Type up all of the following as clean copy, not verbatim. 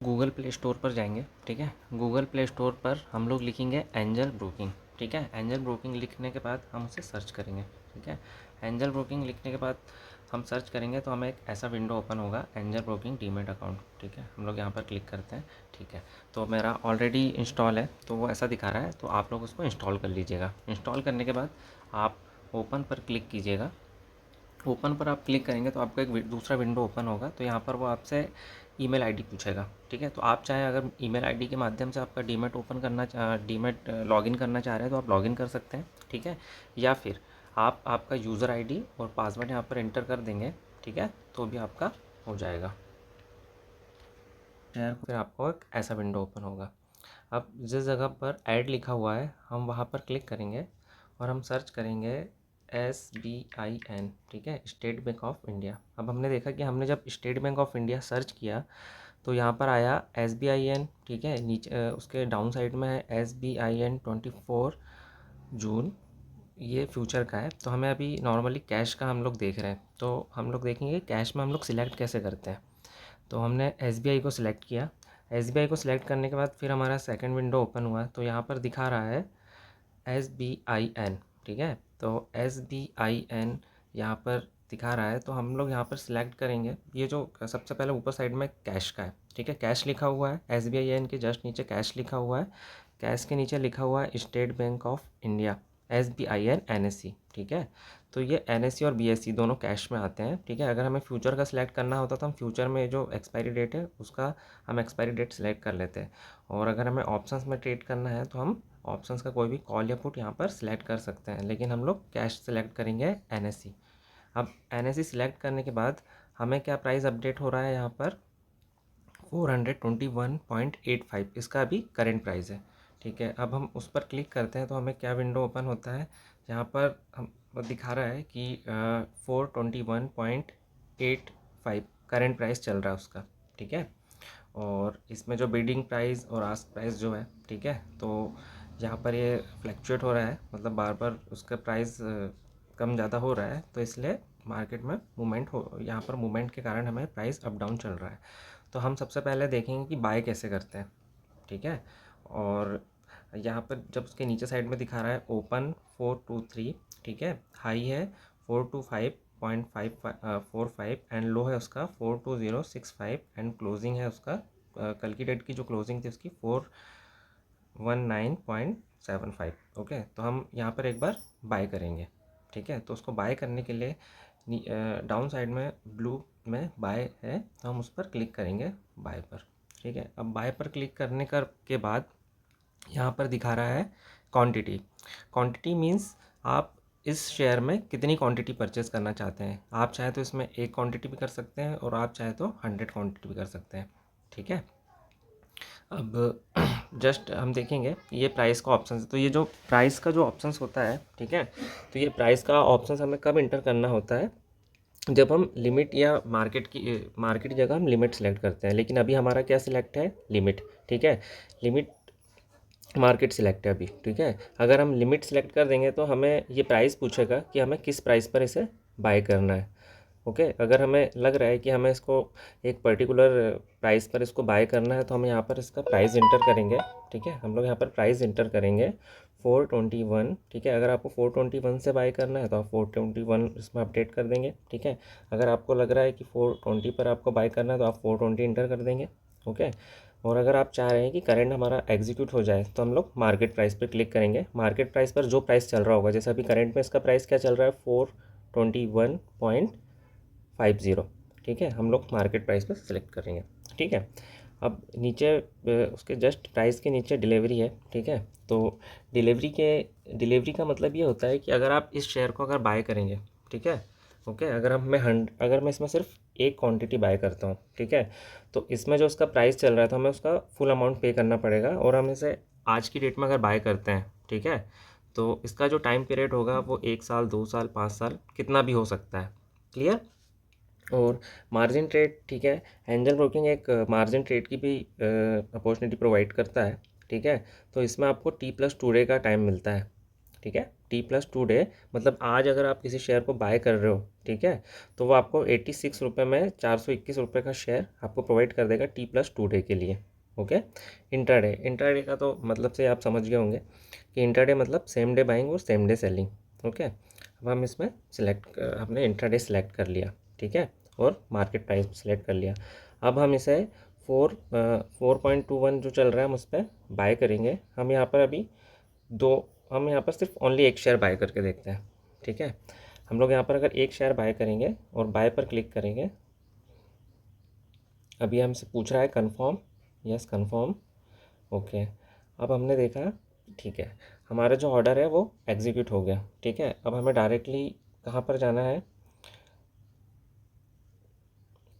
Google play store पर जाएंगे। ठीक है, गूगल प्ले स्टोर पर हम लोग लिखेंगे एंजल ब्रोकिंग। ठीक है, एंजल ब्रोकिंग लिखने के बाद हम उसे सर्च करेंगे। ठीक है, एंजल ब्रोकिंग लिखने के बाद हम सर्च करेंगे तो हमें एक ऐसा विंडो ओपन होगा, एंजल ब्रोकिंग डीमैट अकाउंट। ठीक है, हम लोग यहाँ पर क्लिक करते हैं। ठीक है, तो मेरा ऑलरेडी इंस्टॉल है तो वो ऐसा दिखा रहा है, तो आप लोग उसको इंस्टॉल कर लीजिएगा। इंस्टॉल करने के बाद आप ओपन पर क्लिक कीजिएगा। ओपन पर आप क्लिक करेंगे तो आपको एक दूसरा विंडो ओपन होगा, तो यहाँ पर वो आपसे ईमेल आईडी पूछेगा। ठीक है, तो आप चाहें अगर ईमेल आईडी के माध्यम से आपका डीमैट ओपन करना डीमैट लॉगिन करना चाह रहे हैं तो आप लॉगिन कर सकते हैं। ठीक है, या फिर आप आपका यूज़र आईडी और पासवर्ड यहाँ पर एंटर कर देंगे। ठीक है, तो भी आपका हो जाएगा। फिर आपको एक ऐसा विंडो ओपन होगा। अब जिस जगह पर ऐड लिखा हुआ है हम वहाँ पर क्लिक करेंगे और हम सर्च करेंगे SBIN। ठीक है, स्टेट बैंक ऑफ इंडिया। अब हमने देखा कि हमने जब state bank of India search किया तो यहाँ पर आया SBIN। ठीक है, नीचे उसके डाउन साइड में है SBIN 24 जून, ये फ्यूचर का है। तो हमें अभी नॉर्मली कैश का हम लोग देख रहे हैं, तो हम लोग देखेंगे कैश में हम लोग सिलेक्ट कैसे करते हैं। तो हमने SBI को सिलेक्ट किया। SBI को सिलेक्ट करने के बाद फिर हमारा सेकंड विंडो ओपन हुआ, तो यहाँ पर दिखा रहा है SBIN। ठीक है, तो SBIN यहाँ पर दिखा रहा है, तो हम लोग यहाँ पर सिलेक्ट करेंगे। ये जो सबसे पहले ऊपर साइड में कैश का है। ठीक है, कैश लिखा हुआ है, SBIN के जस्ट नीचे कैश लिखा हुआ है। कैश के नीचे लिखा हुआ है state bank of India SBIN NSE। ठीक है, तो ये NSE और BSE दोनों कैश में आते हैं। ठीक है, अगर हमें फ्यूचर का सिलेक्ट करना होता तो हम फ्यूचर में जो एक्सपायरी डेट है उसका हम एक्सपायरी डेट सिलेक्ट कर लेते हैं, और अगर हमें ऑप्शंस में ट्रेड करना है तो हम ऑप्शंस का कोई भी कॉल या पुट यहाँ पर सिलेक्ट कर सकते हैं, लेकिन हम लोग कैश सिलेक्ट करेंगे NSE। अब NSE सिलेक्ट करने के बाद हमें क्या प्राइस अपडेट हो रहा है यहाँ पर 421.85 इसका अभी करेंट प्राइस है। ठीक है, अब हम उस पर क्लिक करते हैं तो हमें क्या विंडो ओपन होता है, यहाँ पर हम दिखा रहा है कि 421.85 करेंट प्राइस चल रहा है उसका। ठीक है, और इसमें जो बिडिंग प्राइस और आस्क प्राइस जो है, ठीक है, तो यहाँ पर ये फ्लैक्चुएट हो रहा है, मतलब बार बार उसका प्राइस कम ज़्यादा हो रहा है, तो इसलिए मार्केट में मूवमेंट हो, यहाँ पर मूवमेंट के कारण हमें प्राइस अप डाउन चल रहा है। तो हम सबसे पहले देखेंगे कि बाय कैसे करते हैं। ठीक है, और यहाँ पर जब उसके नीचे साइड में दिखा रहा है ओपन 423। ठीक है, हाई है 425.545 एंड लो है उसका 42065 एंड क्लोजिंग है उसका कल की डेट की जो क्लोजिंग थी उसकी 419.75। ओके, तो हम यहाँ पर एक बार बाय करेंगे। ठीक है, तो उसको बाय करने के लिए डाउन साइड में ब्लू में बाय है, तो हम उस पर क्लिक करेंगे बाय पर। ठीक है, अब बाय पर क्लिक करने के बाद यहाँ पर दिखा रहा है क्वांटिटी। क्वांटिटी मीन्स आप इस शेयर में कितनी क्वांटिटी परचेज़ करना चाहते हैं। आप चाहे तो इसमें एक क्वांटिटी भी कर सकते हैं और आप चाहे तो 100 क्वांटिटी भी कर सकते हैं। ठीक है, अब जस्ट हम देखेंगे ये प्राइस का ऑप्शन है, तो ये जो प्राइस का जो ऑप्शंस होता है, ठीक है, तो ये प्राइस का ऑप्शंस हमें कब इंटर करना होता है, जब हम लिमिट या मार्केट की जगह हम लिमिट सेलेक्ट करते हैं। लेकिन अभी हमारा क्या सिलेक्ट है, लिमिट। ठीक है, लिमिट मार्केट सिलेक्ट है अभी। ठीक है, अगर हम लिमिट सेलेक्ट कर देंगे तो हमें ये प्राइस पूछेगा कि हमें किस प्राइस पर इसे बाय करना है। ओके, अगर हमें लग रहा है कि हमें इसको एक पर्टिकुलर प्राइस पर इसको बाय करना है तो हम यहाँ पर इसका प्राइस इंटर करेंगे। ठीक है, हम लोग यहाँ पर प्राइस इंटर करेंगे 421। ठीक है, अगर आपको 421 से बाय करना है तो आप 421 इसमें अपडेट कर देंगे। ठीक है, अगर आपको लग रहा है कि 420 पर आपको बाय करना है तो आप 420 इंटर कर देंगे। ओके, और अगर आप चाह रहे हैं कि करंट हमारा एग्जीक्यूट हो जाए तो हम लोग मार्केट प्राइस पर क्लिक करेंगे। मार्केट प्राइस पर जो प्राइस चल रहा होगा, जैसे अभी करंट में इसका प्राइस क्या चल रहा है 421.50। ठीक है, हम लोग मार्केट प्राइस पर सिलेक्ट करेंगे। ठीक है, अब नीचे उसके जस्ट प्राइस के नीचे डिलीवरी है। ठीक है, तो डिलीवरी का मतलब ये होता है कि अगर आप इस शेयर को अगर बाय करेंगे, ठीक है, ओके, अगर मैं इसमें सिर्फ एक क्वांटिटी बाय करता हूँ, ठीक है, तो इसमें जो उसका प्राइस चल रहा है तो हमें उसका फुल अमाउंट पे करना पड़ेगा, और हम इसे आज की डेट में अगर बाय करते हैं, ठीक है, तो इसका जो टाइम पीरियड होगा वो 1 साल 2 साल 5 साल कितना भी हो सकता है। क्लियर। और मार्जिन ट्रेड, ठीक है, एंजल ब्रोकिंग एक मार्जिन ट्रेड की भी अपॉर्चुनिटी प्रोवाइड करता है। ठीक है, तो इसमें आपको T+2 डे का टाइम मिलता है। ठीक है। T+2 डे मतलब आज अगर आप किसी शेयर को बाय कर रहे हो, ठीक है, तो वो आपको 86 रुपये में 421 रुपये का शेयर आपको प्रोवाइड कर देगा T+2 डे के लिए। ओके। इंट्राडे, इंट्राडे का तो मतलब से आप समझ गए होंगे कि इंट्राडे मतलब सेम डे बाइंग और सेम डे सेलिंग। ओके। अब हम इसमें हमने इंट्राडे सेलेक्ट कर लिया, ठीक है, और मार्केट प्राइस सेलेक्ट कर लिया। अब हम इसे 4.21 जो चल रहा है हम उस पर बाय करेंगे। हम यहाँ पर अभी हम यहाँ पर सिर्फ ओनली एक शेयर बाय करके देखते हैं, ठीक है। हम लोग यहाँ पर अगर एक शेयर बाय करेंगे और बाय पर क्लिक करेंगे, अभी हमसे पूछ रहा है कंफर्म, यस कंफर्म, ओके। अब हमने देखा, ठीक है, हमारा जो ऑर्डर है वो एग्जीक्यूट हो गया, ठीक है। अब हमें डायरेक्टली कहाँ पर जाना है,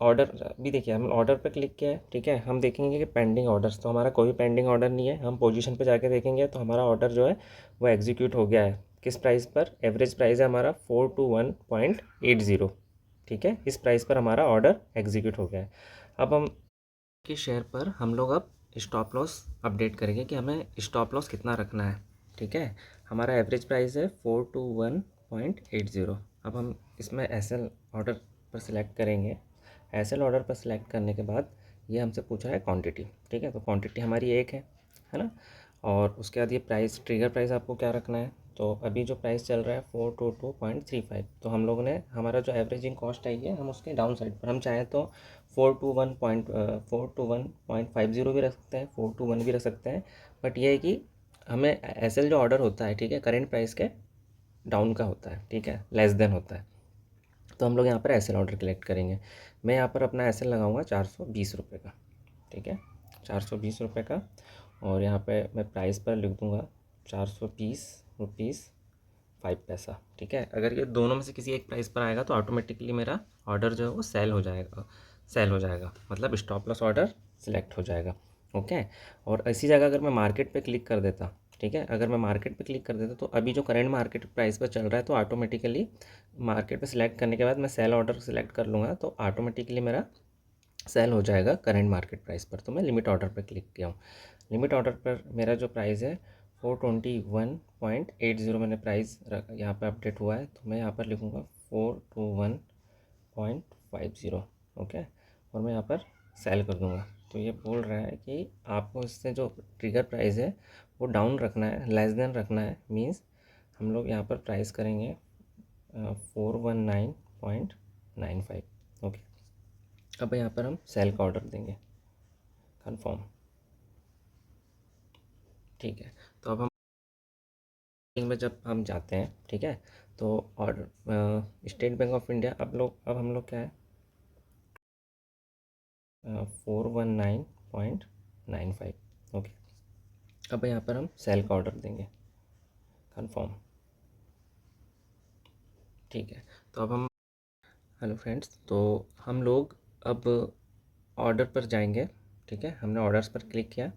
ऑर्डर। अभी देखिए हम ऑर्डर पे क्लिक किया है, ठीक है। हम देखेंगे कि पेंडिंग ऑर्डर्स, तो हमारा कोई पेंडिंग ऑर्डर नहीं है। हम पोजीशन पे जाके देखेंगे तो हमारा ऑर्डर जो है वो एग्जीक्यूट हो गया है। किस प्राइस पर? एवरेज प्राइस है हमारा 421.80, ठीक है। इस प्राइस पर हमारा ऑर्डर एग्जीक्यूट हो गया है। अब हम के शेयर पर हम लोग अब स्टॉप लॉस अपडेट करेंगे कि हमें स्टॉप लॉस कितना रखना है, ठीक है। हमारा एवरेज प्राइस है 421.80। अब हम इसमें एसएल ऑर्डर पर सिलेक्ट करेंगे। एसएल ऑर्डर पर सिलेक्ट करने के बाद ये हमसे पूछ रहा है क्वांटिटी, ठीक है। तो क्वांटिटी हमारी एक है ना। और उसके बाद ये प्राइस, ट्रिगर प्राइस आपको क्या रखना है, तो अभी जो प्राइस चल रहा है 422.35, तो हम लोगों ने हमारा जो एवरेजिंग कॉस्ट आई है हम उसके डाउन साइड पर हम चाहें तो 421.50 भी रख सकते हैं, 421 भी रख सकते हैं। बट ये है कि हमें एसएल जो ऑर्डर होता है, ठीक है, करेंट प्राइस के डाउन का होता है, ठीक है, लेस देन होता है। तो हम लोग यहाँ पर एसएल ऑर्डर कलेक्ट करेंगे। मैं यहाँ पर अपना एसएल लगाऊंगा 420 रुपये का, ठीक है, 420 रुपये का। और यहाँ पे मैं प्राइस पर लिख दूँगा 420 रुपीज़ 5 पैसा, ठीक है। अगर ये दोनों में से किसी एक प्राइस पर आएगा तो ऑटोमेटिकली मेरा ऑर्डर जो है वो सेल हो जाएगा, मतलब स्टॉप लॉस ऑर्डर सिलेक्ट हो जाएगा। ओके। और इसी जगह अगर मैं मार्केट पे क्लिक कर देता, ठीक है, अगर मैं मार्केट पे क्लिक कर देता तो अभी जो करंट मार्केट प्राइस पर चल रहा है तो ऑटोमेटिकली मार्केट पे सिलेक्ट करने के बाद मैं सेल ऑर्डर सिलेक्ट कर लूँगा तो ऑटोमेटिकली मेरा सेल हो जाएगा करंट मार्केट प्राइस पर। तो मैं लिमिट ऑर्डर पर क्लिक किया हूँ। लिमिट ऑर्डर पर मेरा जो प्राइस है 421.80 मैंने प्राइस यहाँ पर अपडेट हुआ है, तो मैं यहाँ पर लिखूँगा 421.50, ओके। और मैं यहाँ पर सेल कर दूँगा। तो ये बोल रहा है कि आपको इससे जो ट्रिगर प्राइस है वो डाउन रखना है, लेस देन रखना है। मीन्स हम लोग यहाँ पर प्राइस करेंगे 419.95, ओके। अब यहाँ पर हम सेल का ऑर्डर देंगे, कंफर्म, ठीक है। तो अब हम में जब हम जाते हैं, ठीक है, तो order state bank of India, अब हम लोग क्या है 419.95, ओके। अब यहाँ पर हम सेल का ऑर्डर देंगे, कंफर्म, ठीक है। तो अब हम, हेलो फ्रेंड्स, तो हम लोग अब ऑर्डर पर जाएंगे, ठीक है। हमने ऑर्डर्स पर क्लिक किया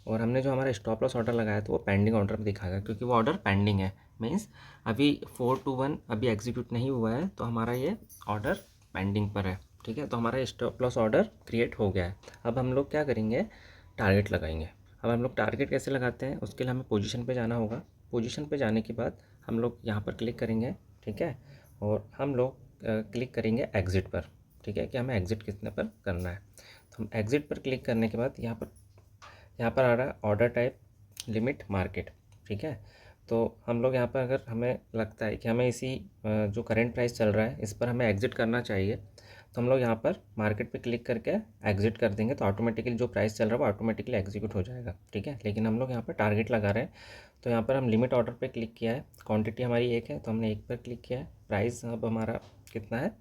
और हमने जो हमारा स्टॉप लॉस ऑर्डर लगाया तो वो पेंडिंग ऑर्डर में दिखाएगा क्योंकि वो ऑर्डर पेंडिंग है। मीन्स अभी 421 अभी एग्जीक्यूट नहीं हुआ है तो हमारा ये ऑर्डर पेंडिंग पर है, ठीक है। तो हमारा स्टॉप लॉस ऑर्डर क्रिएट हो गया है। अब हम लोग क्या करेंगे, टारगेट लगाएंगे। अब हम लोग टारगेट कैसे लगाते हैं, उसके लिए हमें पोजीशन पे जाना होगा। पोजीशन पे जाने के बाद हम लोग यहाँ पर क्लिक करेंगे, ठीक है, और हम लोग क्लिक करेंगे एग्ज़िट पर, ठीक है, कि हमें एग्ज़िट कितने पर करना है। तो हम एग्ज़िट पर क्लिक करने के बाद यहाँ पर आ रहा है ऑर्डर टाइप लिमिट मार्केट, ठीक है। तो हम लोग यहाँ पर अगर हमें लगता है कि हमें इसी जो करंट प्राइस चल रहा है इस पर हमें एग्ज़िट करना चाहिए तो हम लोग यहाँ पर मार्केट पे क्लिक करके एग्ज़िट कर देंगे तो ऑटोमेटिकली जो प्राइस चल रहा है वो ऑटोमेटिकली एग्जीक्यूट हो जाएगा, ठीक है। लेकिन हम लोग यहाँ पर टारगेट लगा रहे हैं तो यहाँ पर हम लिमिट ऑर्डर पे क्लिक किया है। क्वांटिटी हमारी एक है तो हमने एक पर क्लिक किया है। प्राइस अब हमारा कितना है,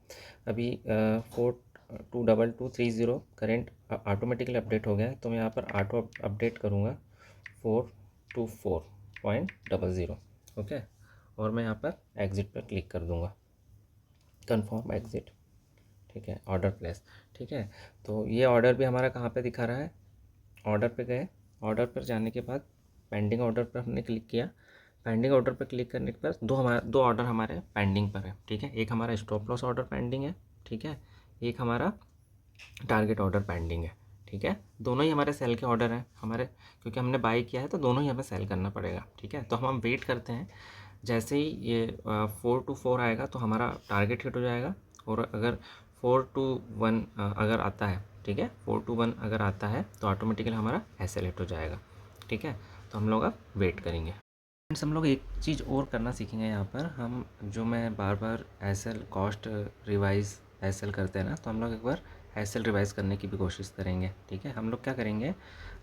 अभी 42230 करेंट ऑटोमेटिकली अपडेट हो गया है तो मैं यहाँ पर ऑटो अपडेट करूँगा 424.00, ओके। और मैं यहाँ पर एग्ज़िट पर क्लिक कर दूँगा, कंफर्म एग्ज़िट, ठीक है, ऑर्डर प्लेस, ठीक है। तो ये ऑर्डर भी हमारा कहाँ पे दिखा रहा है, ऑर्डर पे गए, ऑर्डर पर जाने के बाद पेंडिंग ऑर्डर पर हमने क्लिक किया। पेंडिंग ऑर्डर पर क्लिक करने के बाद दो ऑर्डर हमारे पेंडिंग पर है, ठीक है। एक हमारा स्टॉप लॉस ऑर्डर पेंडिंग है, ठीक है, एक हमारा टारगेट ऑर्डर पेंडिंग है, ठीक है। दोनों ही हमारे सेल के ऑर्डर हैं हमारे, क्योंकि हमने बाई किया है तो दोनों ही हमें सेल करना पड़ेगा, ठीक है। तो हम वेट करते हैं जैसे ही ये 4 to 4 आएगा तो हमारा टारगेट हिट हो जाएगा, और अगर 4 to 1 अगर आता है, ठीक है, 4 to 1 अगर आता है तो ऑटोमेटिकली हमारा SL हिट हो जाएगा, ठीक है। तो हम लोग अब वेट करेंगे। फ्रेंड्स, हम लोग एक चीज़ और करना सीखेंगे यहाँ पर। हम जो मैं बार बार SL कॉस्ट रिवाइज SL करते हैं ना, तो हम लोग एक बार SL रिवाइज़ करने की भी कोशिश करेंगे, ठीक है। हम लोग क्या करेंगे,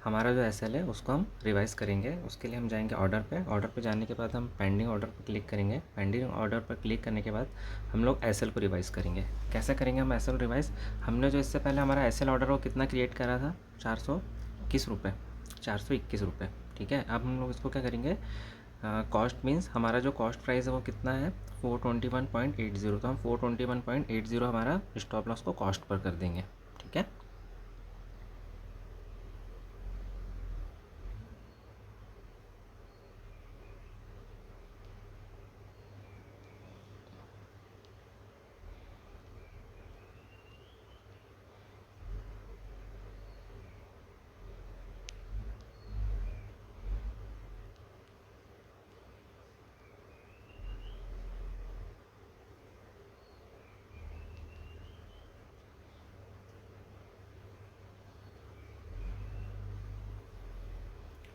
हमारा जो SL है उसको हम रिवाइज़ करेंगे। उसके लिए हम जाएंगे ऑर्डर पे जाने के बाद हम पेंडिंग ऑर्डर पर क्लिक करेंगे। पेंडिंग ऑर्डर पर क्लिक करने के बाद हम लोग SL को रिवाइज़ करेंगे। कैसे करेंगे हम SL रिवाइज़, हमने जो इससे पहले हमारा SL ऑर्डर वो कितना क्रिएट करा था, 421 रुपये, ठीक है। अब हम लोग इसको क्या करेंगे, कॉस्ट मीन्स हमारा जो कॉस्ट प्राइस है वो कितना है, 421.80, तो हम 421.80 हमारा स्टॉप लॉस को कॉस्ट पर कर देंगे, ठीक है।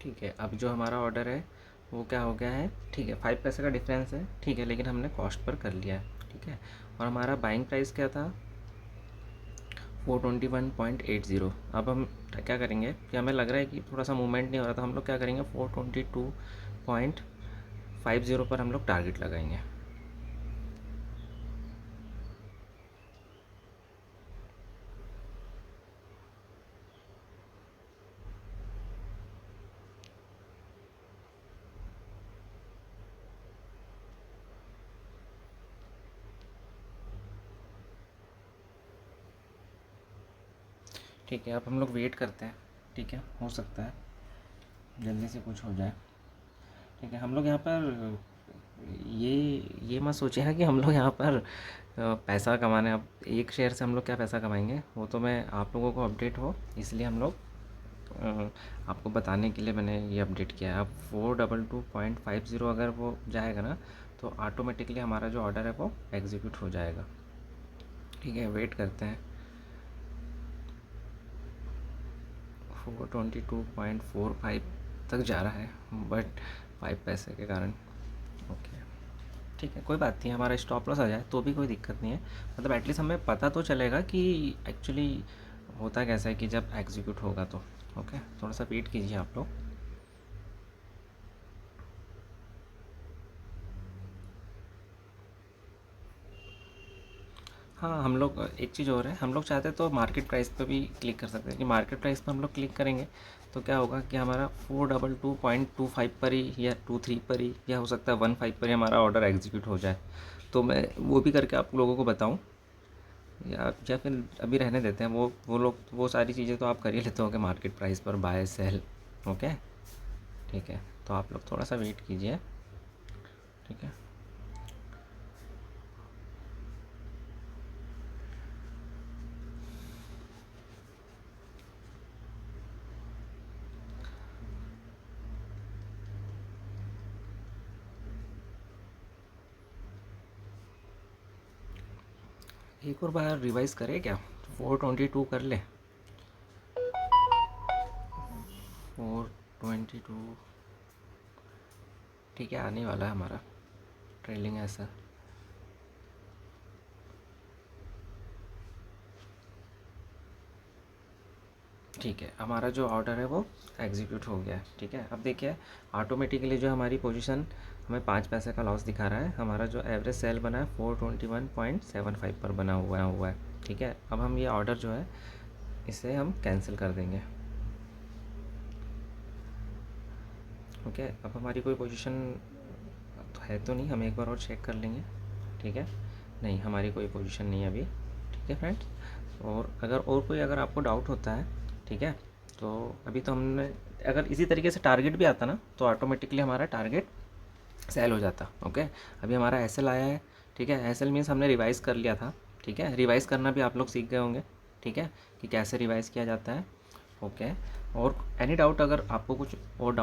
ठीक है, अब जो हमारा ऑर्डर है वो क्या हो गया है, ठीक है, 5 पैसे का डिफरेंस है, ठीक है, लेकिन हमने कॉस्ट पर कर लिया है, ठीक है। और हमारा बाइंग प्राइस क्या था, 421.80। अब हम क्या करेंगे कि हमें लग रहा है कि थोड़ा सा मूवमेंट नहीं हो रहा था, हम लोग क्या करेंगे, 422.50 पर हम लोग टारगेट लगाएंगे। ठीक है, अब हम लोग वेट करते हैं, ठीक है, हो सकता है जल्दी से कुछ हो जाए, ठीक है। हम लोग यहाँ पर ये ये मत सोचिए ना कि हम लोग यहाँ पर पैसा कमाने, अब एक शेयर से हम लोग क्या पैसा कमाएंगे, वो तो मैं आप लोगों को अपडेट हो इसलिए हम लोग आपको बताने के लिए मैंने ये अपडेट किया है। अब 422.50 अगर वो जाएगा ना तो ऑटोमेटिकली हमारा जो ऑर्डर है वो एग्जीक्यूट हो जाएगा, ठीक है। वेट करते हैं, 422.45 तक जा रहा है, बट 5 पैसे के कारण, ओके, ठीक है, कोई बात नहीं, हमारा स्टॉप लॉस आ जाए तो भी कोई दिक्कत नहीं है। मतलब एटलीस्ट हमें पता तो चलेगा कि एक्चुअली होता कैसा है कि जब एग्जीक्यूट होगा तो, ओके। थोड़ा सा वेट कीजिए आप लोग। हाँ, हम लोग एक चीज़ और है, हम लोग चाहते हैं तो मार्केट प्राइस पे भी क्लिक कर सकते हैं कि मार्केट प्राइस पे हम लोग क्लिक करेंगे तो क्या होगा कि हमारा 422.25 पर ही या 23 पर ही या हो सकता है 15 पर ही हमारा ऑर्डर एग्जीक्यूट हो जाए। तो मैं वो भी करके आप लोगों को बताऊँ, या फिर अभी रहने देते हैं, वो लोग वो सारी चीज़ें तो आप कर ही लेते हो कि मार्केट प्राइस पर बाय सेल, ओके, ठीक है। तो आप लोग थोड़ा सा वेट कीजिए, ठीक है। एक और बार रिवाइज़ करें क्या, 422 कर ले, 422, ठीक है, आने वाला है हमारा ट्रेलिंग ऐसा, ठीक है। हमारा जो ऑर्डर है वो एग्जीक्यूट हो गया है, ठीक है। अब देखिए ऑटोमेटिकली जो हमारी पोजीशन हमें 5 पैसे का लॉस दिखा रहा है, हमारा जो एवरेज सेल बना है 421.75 पर बना हुआ है, ठीक है। अब हम ये ऑर्डर जो है इसे हम कैंसिल कर देंगे, ओके। अब हमारी कोई पोजीशन तो है तो नहीं, हम एक बार और चेक कर लेंगे, ठीक है। नहीं, हमारी कोई पोजीशन नहीं है अभी, ठीक है फ्रेंड्स। और अगर आपको डाउट होता है, ठीक है, तो अभी तो हमने, अगर इसी तरीके से टारगेट भी आता ना तो ऑटोमेटिकली हमारा टारगेट सेल हो जाता, ओके। अभी हमारा एसएल आया है, ठीक है। एसएल मीन्स हमने रिवाइज़ कर लिया था, ठीक है। रिवाइज़ करना भी आप लोग सीख गए होंगे, ठीक है, कि कैसे रिवाइज़ किया जाता है, ओके। और एनी डाउट, अगर आपको कुछ और डाउट